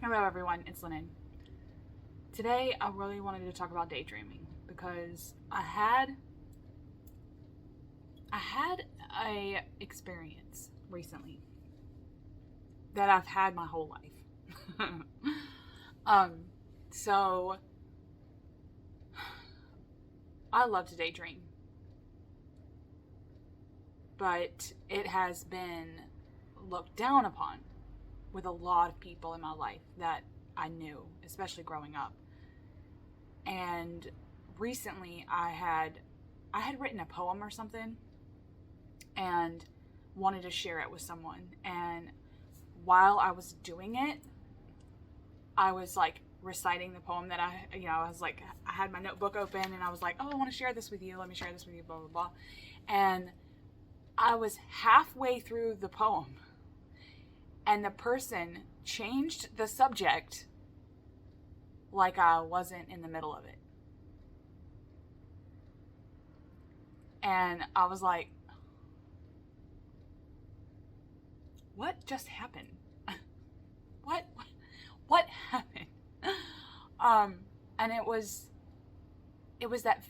Hello everyone, it's Lennan. Today I really wanted to talk about daydreaming because I had a experience recently that I've had my whole life. So I love to daydream, but it has been looked down upon with a lot of people in my life that I knew, especially growing up. And recently I had written a poem or something and wanted to share it with someone. And while I was doing it, I was like reciting the poem that I was like, I had my notebook open and I was like, oh, I want to share this with you. Let me share this with you, blah, blah, blah. And I was halfway through the poem and the person changed the subject like I wasn't in the middle of it. And I was like, what just happened? What happened? And it was that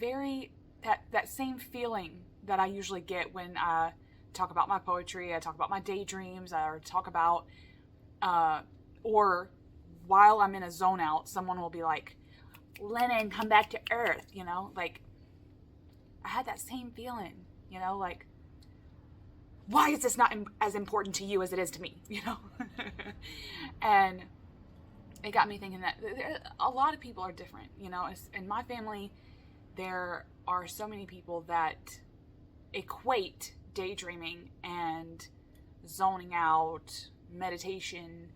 same feeling that I usually get when I talk about my poetry, I talk about my daydreams, or talk about, or while I'm in a zone out, someone will be like, Lennan, come back to earth, like, I had that same feeling, like, why is this not as important to you as it is to me, And it got me thinking that a lot of people are different, in my family, there are so many people that equate daydreaming and zoning out, meditation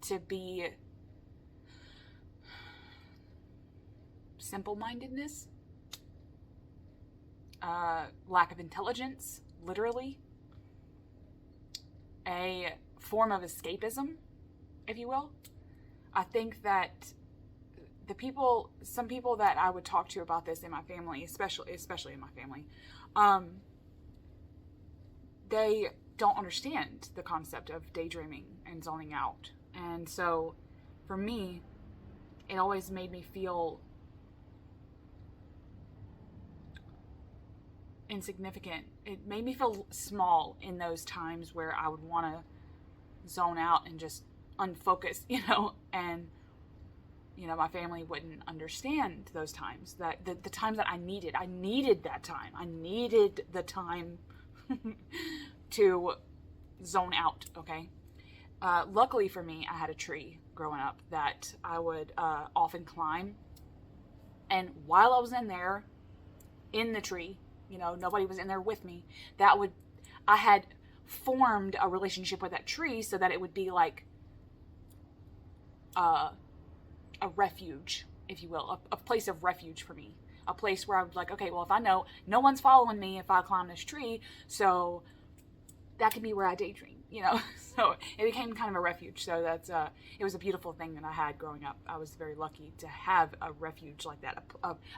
to be simple-mindedness, lack of intelligence, literally, a form of escapism, if you will. I think that some people that I would talk to about this in my family, especially in my family, they don't understand the concept of daydreaming and zoning out. And so for me, it always made me feel insignificant. It made me feel small in those times where I would want to zone out and just unfocus, and my family wouldn't understand those times, that the times that I needed that time. I needed the time to zone out. Okay. Luckily for me, I had a tree growing up that I would often climb, and while I was in there in the tree, nobody was in there with me, I had formed a relationship with that tree so that it would be like a refuge, if you will, a place of refuge for me, a place where I was like, okay, well, if I know no one's following me if I climb this tree, so that could be where I daydream, so it became kind of a refuge. So that's it was a beautiful thing that I had growing up. I was very lucky to have a refuge like that,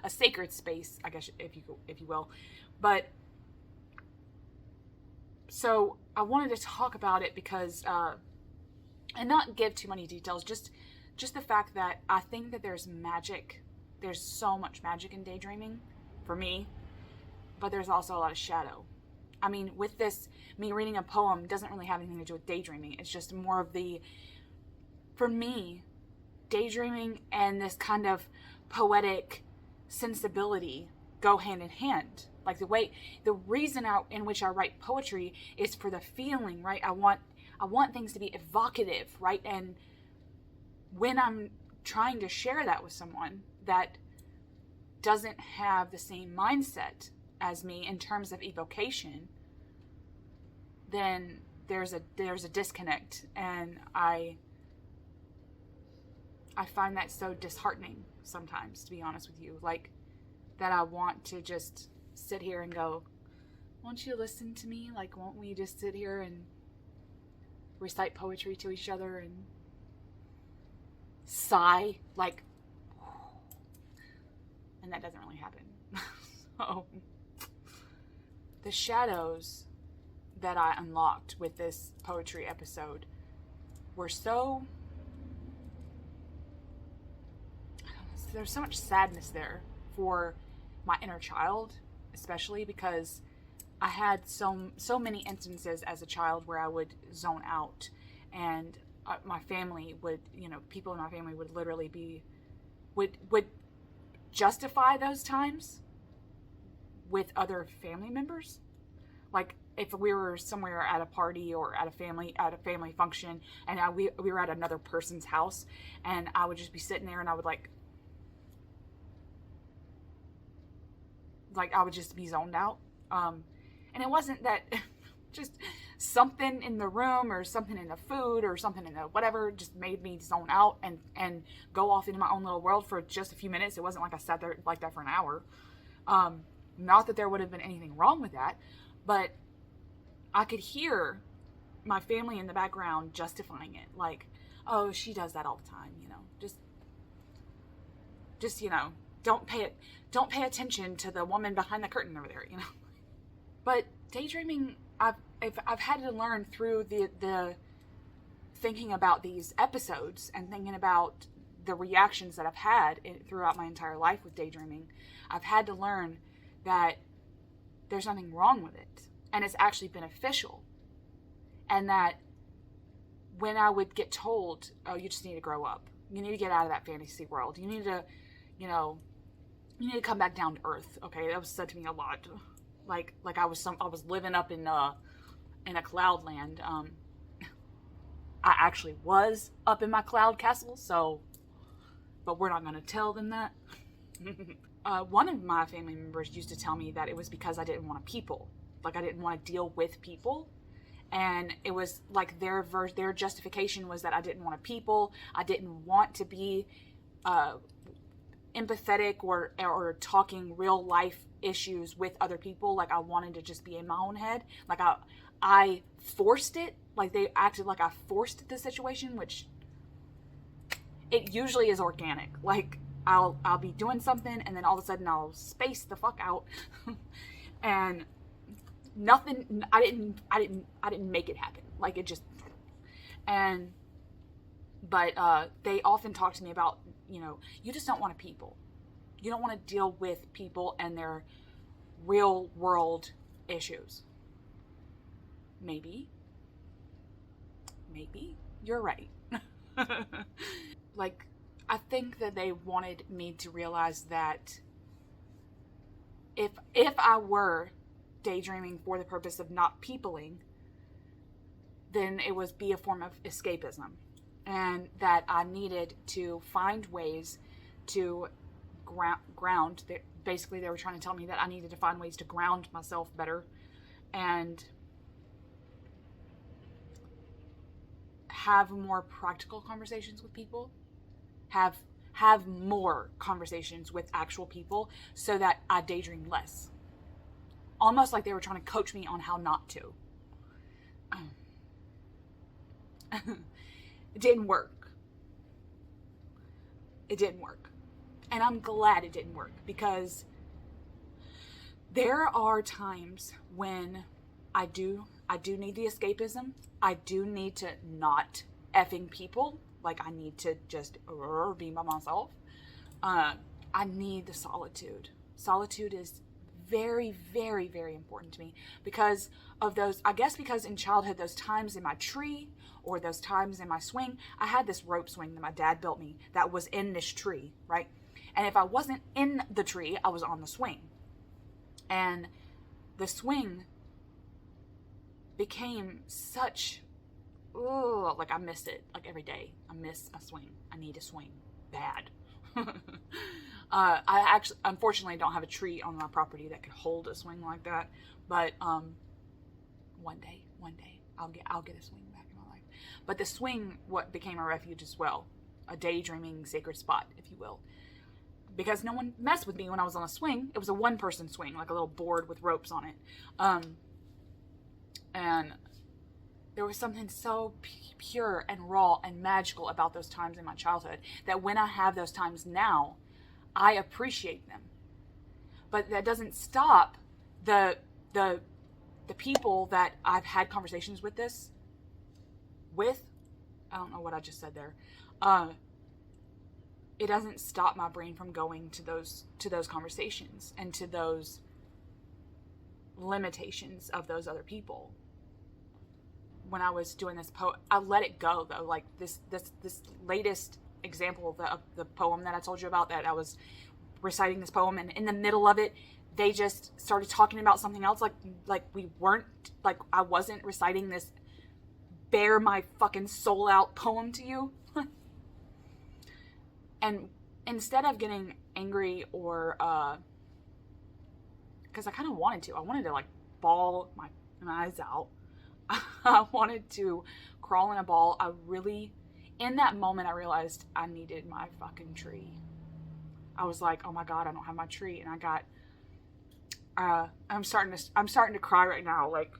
a sacred space, I guess, if you will. But so I wanted to talk about it because and not give too many details, just the fact that I think that there's so much magic in daydreaming for me, but there's also a lot of shadow. I mean, with this, me reading a poem doesn't really have anything to do with daydreaming. It's just more of for me, daydreaming and this kind of poetic sensibility go hand in hand. Like the reason in which I write poetry is for the feeling, right? I want things to be evocative, right? And when I'm trying to share that with someone that doesn't have the same mindset as me in terms of evocation, then there's a disconnect, and I find that so disheartening sometimes, to be honest with you, like that I want to just sit here and go, won't you listen to me? Like, won't we just sit here and recite poetry to each other and sigh, like, and that doesn't really happen. So the shadows that I unlocked with this poetry episode were so there's so much sadness there for my inner child, especially because I had so many instances as a child where I would zone out, and my family would, people in my family would literally would justify those times with other family members. Like if we were somewhere at a party or at a family function, and we were at another person's house, and I would just be sitting there, and I would like I would just be zoned out. And it wasn't that just something in the room or something in the food or something in the whatever just made me zone out and go off into my own little world for just a few minutes. It wasn't like I sat there like that for an hour. Not that there would have been anything wrong with that, but I could hear my family in the background justifying it. Like, oh, she does that all the time, just don't pay attention to the woman behind the curtain over there, But daydreaming, I've had to learn through the thinking about these episodes and thinking about the reactions that I've had throughout my entire life with daydreaming. I've had to learn that there's nothing wrong with it, and it's actually beneficial. And that when I would get told, oh, you just need to grow up, you need to get out of that fantasy world, you need to, you need to come back down to earth. Okay, that was said to me a lot. Like I was living up in a cloud land. I actually was up in my cloud castle, but we're not going to tell them that. One of my family members used to tell me that it was because I didn't want to people. Like I didn't want to deal with people. And it was like their justification was that I didn't want to people. I didn't want to be empathetic or talking real life issues with other people. Like I wanted to just be in my own head. Like I forced it. Like they acted like I forced the situation, which it usually is organic. Like I'll be doing something, and then all of a sudden I'll space the fuck out and nothing. I didn't make it happen. Like it just. But they often talk to me about, you just don't want to people. You don't want to deal with people and their real world issues. Maybe you're right. Like, I think that they wanted me to realize that if I were daydreaming for the purpose of not peopling, then it would be a form of escapism. And that I needed to find ways to ground. Basically, they were trying to tell me that I needed to find ways to ground myself better and have more practical conversations with people, have more conversations with actual people, so that I daydream less. Almost like they were trying to coach me on how not to. It didn't work. And I'm glad it didn't work, because there are times when I do need the escapism. I do need to not effing people. Like I need to just be by myself. I need the solitude. Solitude is very, very, very important to me because of those, I guess because in childhood, those times in my tree or those times in my swing, I had this rope swing that my dad built me that was in this tree, right? And if I wasn't in the tree, I was on the swing. And the swing became such, like I miss it, like every day. I miss a swing. I need a swing bad. I actually, unfortunately, don't have a tree on my property that could hold a swing like that. But one day, I'll get a swing back in my life. But the swing, what became a refuge as well, a daydreaming sacred spot, if you will, because no one messed with me when I was on a swing. It was a one-person swing, like a little board with ropes on it, and there was something so pure and raw and magical about those times in my childhood that when I have those times now, I appreciate them. But that doesn't stop the people that I've had conversations with I don't know what I just said there. it doesn't stop my brain from going to those conversations and to those limitations of those other people. When I was doing this poem, I let it go though. Like this latest example of the poem that I told you about, that I was reciting this poem, and in the middle of it, they just started talking about something else. Like we weren't, like I wasn't reciting this bare my fucking soul out poem to you. And instead of getting angry or, because I kind of wanted to like bawl my eyes out. I wanted to crawl in a ball. In that moment, I realized I needed my fucking tree. I was like, oh my God, I don't have my tree. And I got, I'm starting to cry right now. Like,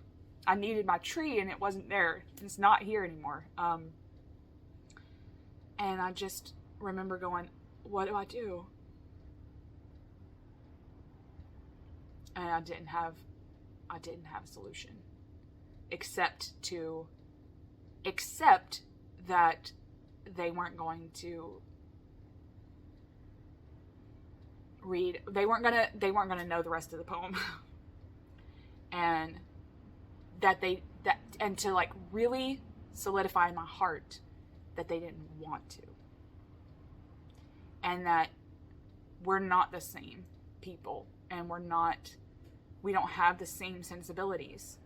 I needed my tree and it wasn't there. It's not here anymore. And I just remember going, what do I do? And I didn't have a solution except that they weren't going to read, they weren't gonna know the rest of the poem. And and to like really solidify in my heart that they didn't want to. And that we're not the same people, and we don't have the same sensibilities.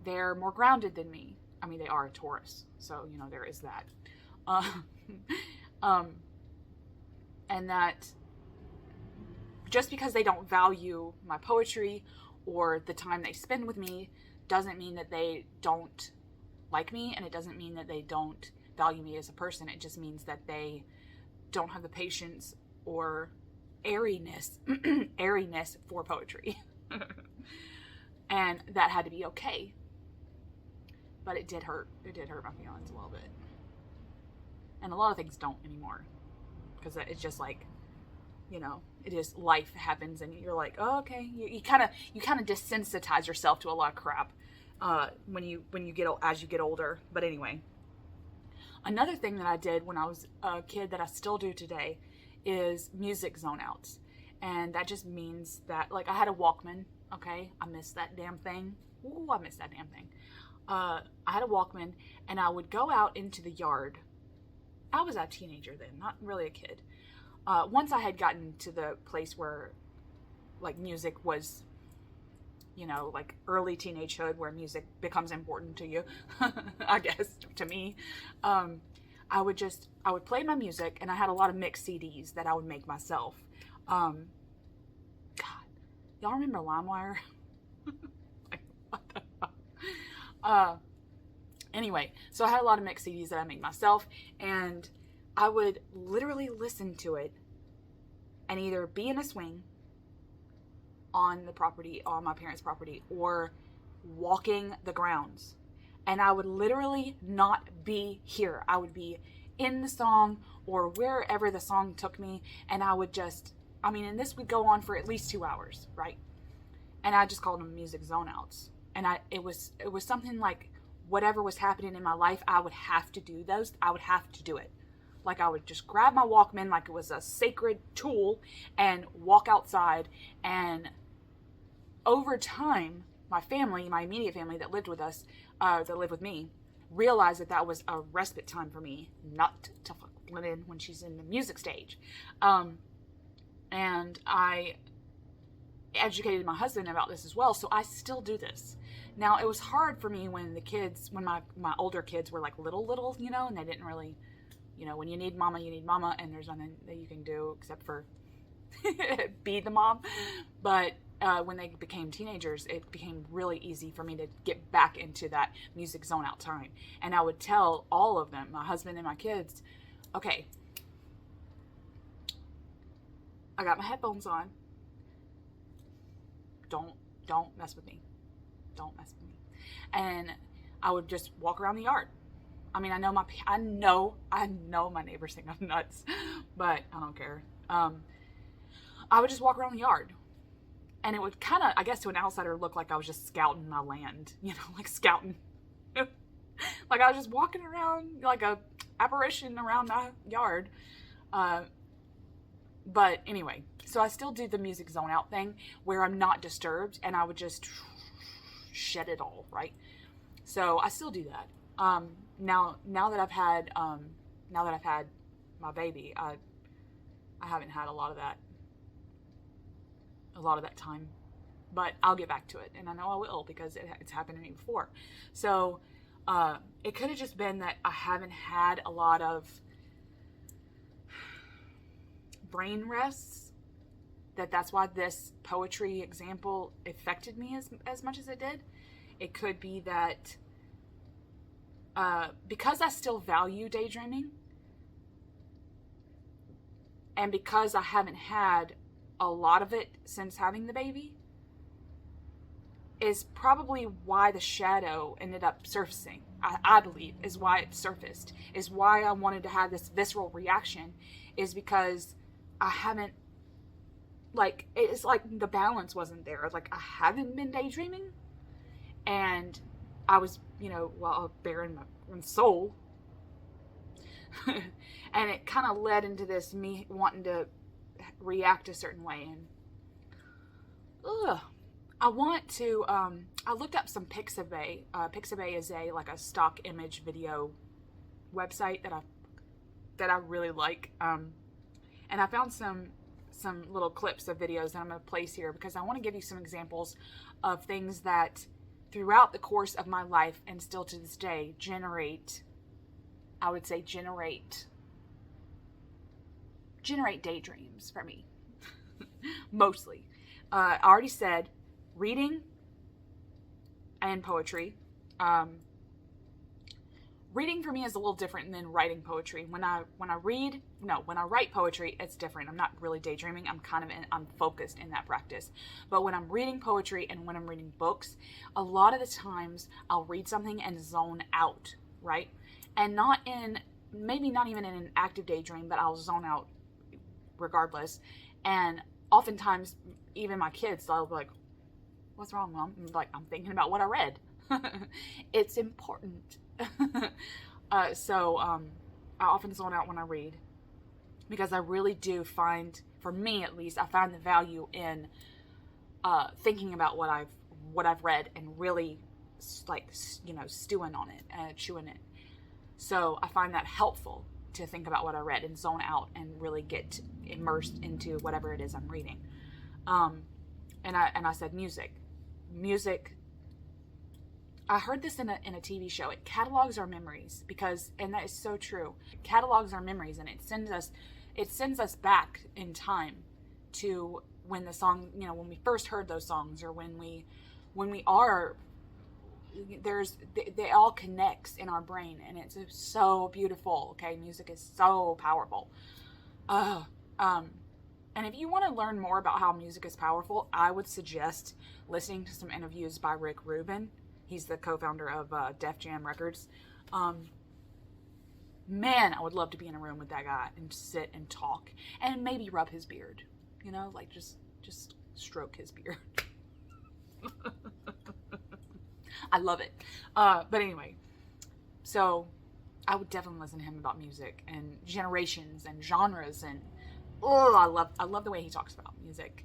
They're more grounded than me. I mean, they are a Taurus, so, you know, there is that. And that just because they don't value my poetry or the time they spend with me doesn't mean that they don't like me, and it doesn't mean that they don't value me as a person. It just means that they don't have the patience or airiness for poetry. And that had to be okay. But it did hurt. It did hurt my feelings a little bit. And a lot of things don't anymore. Because it's just like, you know, it is, life happens and you're like, oh, okay. You kind of desensitize yourself to a lot of crap when you get older. But anyway, another thing that I did when I was a kid that I still do today is music zone outs. And that just means that, like, I had a Walkman, okay? I miss that damn thing. Ooh, I miss that damn thing. I had a Walkman, and I would go out into the yard. I was a teenager then, not really a kid. Once I had gotten to the place where, like, music was, you know, like early teenagehood, where music becomes important to you, I guess, to me, I would play my music, and I had a lot of mixed CDs that I would make myself. God, y'all remember LimeWire? Like, what the fuck? Anyway, so I had a lot of mixed CDs that I made myself, and I would literally listen to it and either be in a swing on the property, on my parents' property, or walking the grounds. And I would literally not be here. I would be in the song or wherever the song took me, and I would just, and this would go on for at least 2 hours, right? And I just called them music zone outs. And it was something like whatever was happening in my life, I would have to do those. I would have to do it. Like, I would just grab my Walkman like it was a sacred tool and walk outside. And over time, my family, my immediate family that lived with us, that lived with me, realized that that was a respite time for me, not to fuck with Lennan when she's in the music stage. And I educated my husband about this as well, so I still do this. Now, it was hard for me when my older kids were like little, you know, and they didn't really, you know, when you need mama, and there's nothing that you can do except for be the mom. But when they became teenagers, it became really easy for me to get back into that music zone out time. And I would tell all of them, my husband and my kids, okay, I got my headphones on. Don't mess with me. Don't mess with me. And I would just walk around the yard. I know my neighbors think I'm nuts, but I don't care. I would just walk around the yard, and it would kind of, I guess to an outsider, look like I was just scouting my land, you know, like scouting. Like I was just walking around like a apparition around my yard. But anyway, so I still do the music zone out thing where I'm not disturbed and I would just shed it all, right? So I still do that. Now that I've had my baby, I haven't had a lot of that time, but I'll get back to it, and I know I will because it's happened to me before. So it could have just been that I haven't had a lot of brain rests, that's why this poetry example affected me as much as it did. It could be that because I still value daydreaming, and because I haven't had a lot of it since having the baby, is probably why the shadow ended up surfacing. I believe is why it surfaced, is why I wanted to have this visceral reaction, is because I haven't, like, it's like the balance wasn't there. Like, I haven't been daydreaming, and I was, bearing my own soul. And it kind of led into this me wanting to react a certain way. And I want to, I looked up some Pixabay. Pixabay is a stock image video website that I really like. And I found some little clips of videos that I'm going to place here because I want to give you some examples of things that throughout the course of my life and still to this day generate daydreams for me. Mostly. I already said reading and poetry. Reading for me is a little different than writing poetry. When I write poetry, it's different. I'm not really daydreaming. I'm focused in that practice. But when I'm reading poetry and when I'm reading books, a lot of the times I'll read something and zone out, right? And maybe not even in an active daydream, but I'll zone out regardless. And oftentimes, even my kids, they'll be like, "What's wrong, Mom?" I'm like, "I'm thinking about what I read." It's important. So I often zone out when I read because I really do find, for me at least, I find the value in thinking about what I've read and really stewing on it and chewing it. So I find that helpful to think about what I read and zone out and really get immersed into whatever it is I'm reading. And I said music. I heard this in a TV show. It catalogs our memories and that is so true. It catalogs our memories and it sends us back in time to when the song, when we first heard those songs, or when we are, they all connects in our brain, and it's so beautiful. Okay. Music is so powerful. And if you want to learn more about how music is powerful, I would suggest listening to some interviews by Rubin. He's the co-founder of Def Jam Records. Man, I would love to be in a room with that guy and sit and talk and maybe rub his beard, just stroke his beard. I love it. But anyway, so I would definitely listen to him about music and generations and genres, and I love the way he talks about music.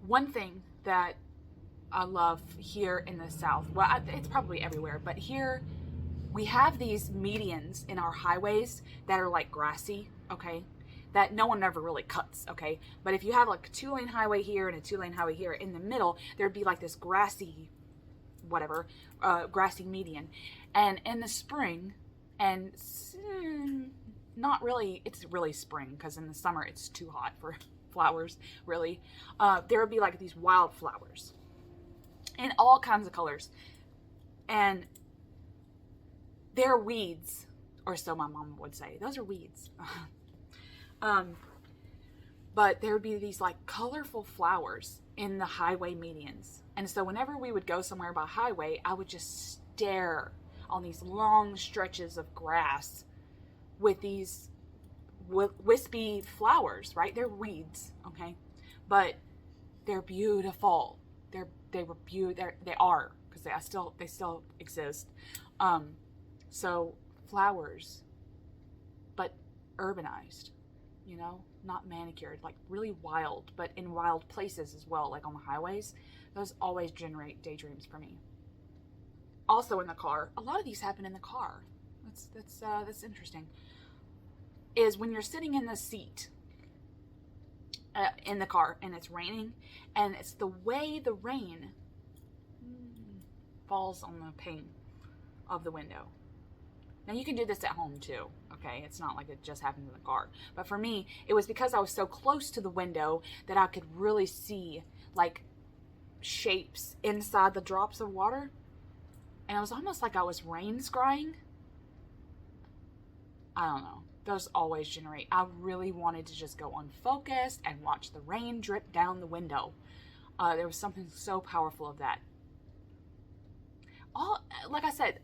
One thing that I love here in the South, well, it's probably everywhere, but here we have these medians in our highways that are like grassy, okay, that no one ever really cuts, okay, but if you have like a 2-lane highway here and a 2-lane highway here, in the middle there'd be like this grassy median. And in the spring, and not really, it's really spring because in the summer it's too hot for flowers, really, there would be like these wildflowers in all kinds of colors, and they're weeds, or so my mom would say. Those are weeds. But there would be these like colorful flowers in the highway medians, and so whenever we would go somewhere by highway, I would just stare on these long stretches of grass with these wispy flowers, right? They're weeds, okay, but they're beautiful. They are, because they still exist. So flowers, but urbanized, not manicured, like really wild, but in wild places as well, like on the highways. Those always generate daydreams for me. Also in the car, a lot of these happen in the car. That's interesting. Is when you're sitting in the seat in the car and it's raining, and it's the way the rain falls on the pane of the window. Now you can do this at home too, okay? It's not like it just happened in the car. But for me, it was because I was so close to the window that I could really see like shapes inside the drops of water. And it was almost like I was rain scrying. I don't know. Those always generate. I really wanted to just go unfocused and watch the rain drip down the window. There was something so powerful of that. Like I said,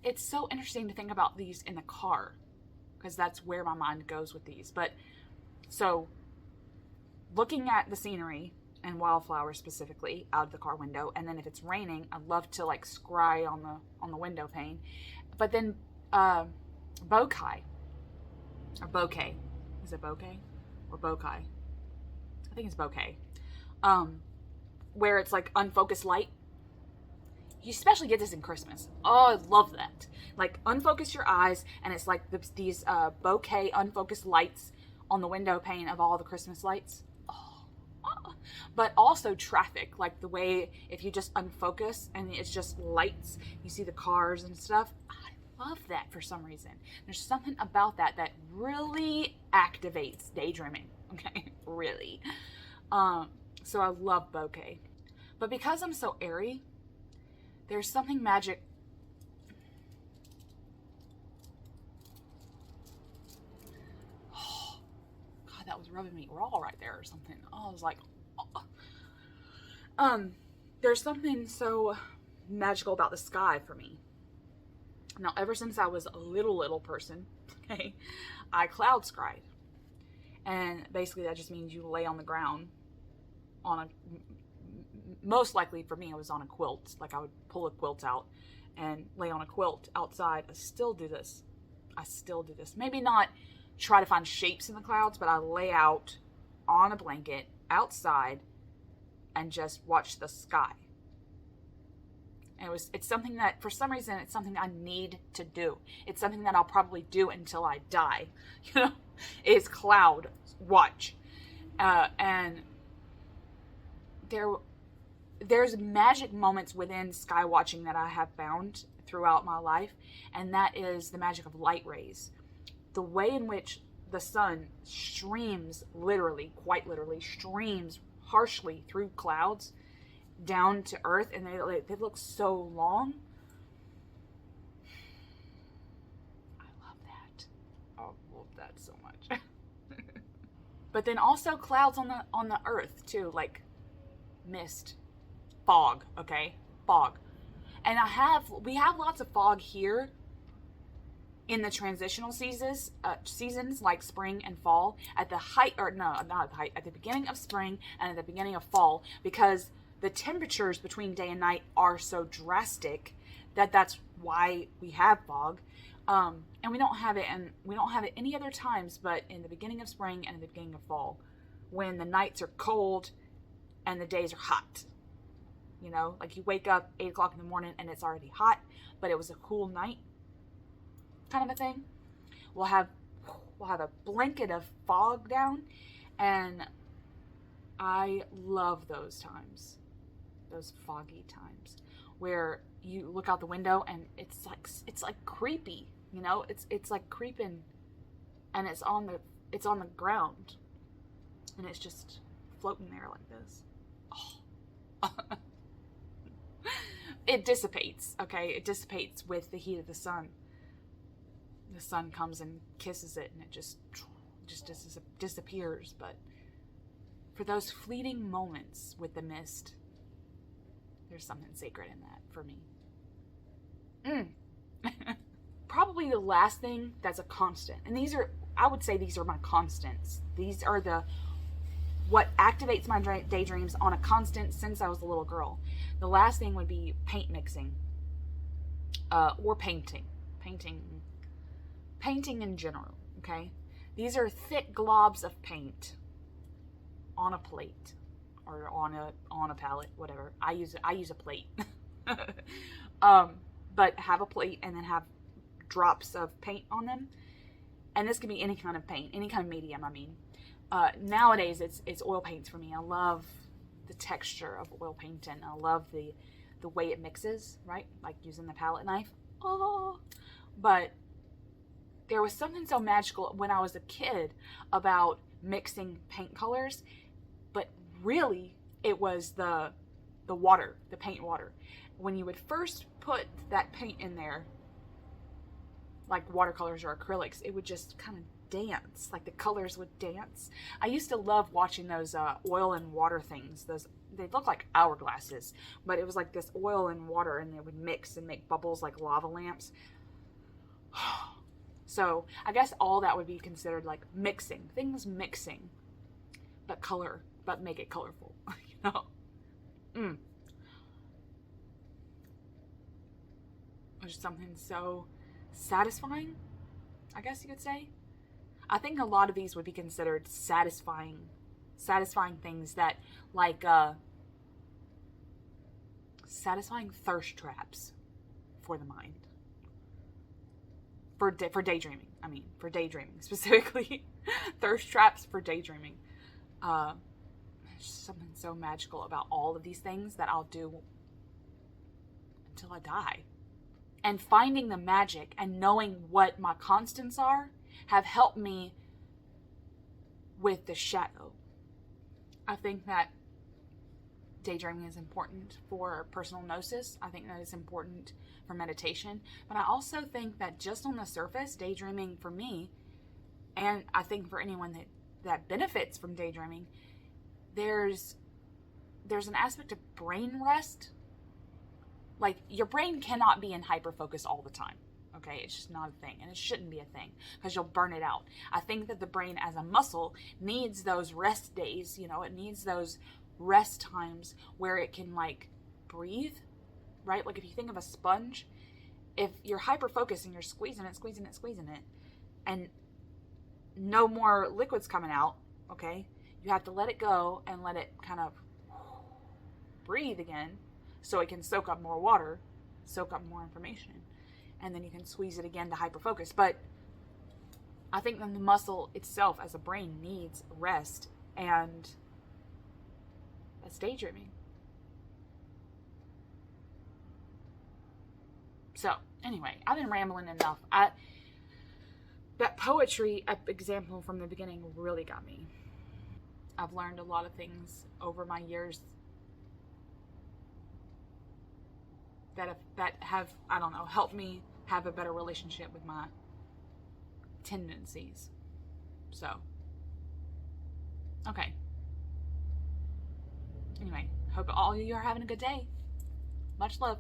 it's so interesting to think about these in the car, because that's where my mind goes with these. But so looking at the scenery and wildflowers specifically out of the car window, and then if it's raining, I love to like scry on the window pane. But then bokeh, or bokeh, is it bokeh or bokeh? I think it's bokeh. Where it's like unfocused light. You especially get this in Christmas. Oh, I love that. Like, unfocus your eyes, and it's like these bokeh unfocused lights on the window pane of all the Christmas lights. Oh. But also traffic, like the way if you just unfocus and it's just lights, you see the cars and stuff. I love that for some reason. There's something about that really activates daydreaming. Okay, really. So I love bokeh. But because I'm so airy, there's something magic. Oh, God, that was rubbing me raw right there or something. Oh, I was like, oh. There's something so magical about the sky for me. Now, ever since I was a little person, okay, I cloud scried. And basically that just means you lay on the ground on a, most likely for me, it was on a quilt. Like I would pull a quilt out and lay on a quilt outside. I still do this. Maybe not try to find shapes in the clouds, but I lay out on a blanket outside and just watch the sky. And it's something that, for some reason, it's something I need to do. It's something that I'll probably do until I die. You know, is cloud watch. And there's magic moments within sky watching that I have found throughout my life, and that is the magic of light rays. The way in which the sun streams, quite literally, streams harshly through clouds down to earth, and they look so long. I love that so much. But then also clouds on the earth too, like mist, fog, okay? Fog. And we have lots of fog here in the transitional seasons like spring and fall, at the height, or no, not at the height, at the beginning of spring and at the beginning of fall, because the temperatures between day and night are so drastic that's why we have fog. And we don't have it any other times but in the beginning of spring and in the beginning of fall, when the nights are cold and the days are hot. You know, like you wake up 8 o'clock in the morning and it's already hot, but it was a cool night, kind of a thing. We'll have a blanket of fog down, and I love those times, those foggy times, where you look out the window and it's like creepy, you know, it's like creeping, and it's on the ground, and it's just floating there like this. Oh. It dissipates, okay? It dissipates with the heat of the sun. The sun comes and kisses it, and it just disappears. But for those fleeting moments with the mist, there's something sacred in that for me. Probably the last thing that's a constant, and I would say these are my constants. These are what activates my daydreams on a constant since I was a little girl. The last thing would be paint mixing, or painting in general. Okay, These are thick globs of paint on a plate or on a palette, whatever. I use a plate. But have a plate and then have drops of paint on them. And this can be any kind of paint, any kind of medium, I mean. Nowadays, it's oil paints for me. I love the texture of oil paint, and I love the way it mixes, right? Like using the palette knife. Oh, but there was something so magical when I was a kid about mixing paint colors, but really it was the water, the paint water. When you would first put that paint in there, like watercolors or acrylics, it would just kind of dance, like the colors would dance. I used to love watching those oil and water things. Those, they look like hourglasses, but it was like this oil and water, and they would mix and make bubbles like lava lamps. So I guess all that would be considered like mixing, things mixing, but make it colorful, you know? There's something so satisfying, I guess you could say. I think a lot of these would be considered satisfying things that, like, satisfying thirst traps for the mind. For daydreaming, I mean, for daydreaming specifically. Thirst traps for daydreaming. There's something so magical about all of these things that I'll do until I die. And finding the magic and knowing what my constants are have helped me with the shadow. I think that daydreaming is important for personal gnosis. I think that it's important for meditation. But I also think that just on the surface, daydreaming for me, and I think for anyone that benefits from daydreaming, there's an aspect of brain rest. Like, your brain cannot be in hyperfocus all the time. Okay, it's just not a thing, and it shouldn't be a thing because you'll burn it out. I think that the brain as a muscle needs those rest days, you know, it needs those rest times where it can, like, breathe, right? Like, if you think of a sponge, if you're hyper-focused and you're squeezing it, and no more liquid's coming out, okay, you have to let it go and let it kind of breathe again so it can soak up more water, soak up more information, and then you can squeeze it again to hyper-focus. But I think that the muscle itself as a brain needs rest, and that's daydreaming. So, anyway, I've been rambling enough. That poetry example from the beginning really got me. I've learned a lot of things over my years that have, I don't know, helped me have a better relationship with my tendencies. So, okay. Anyway, hope all of you are having a good day. Much love.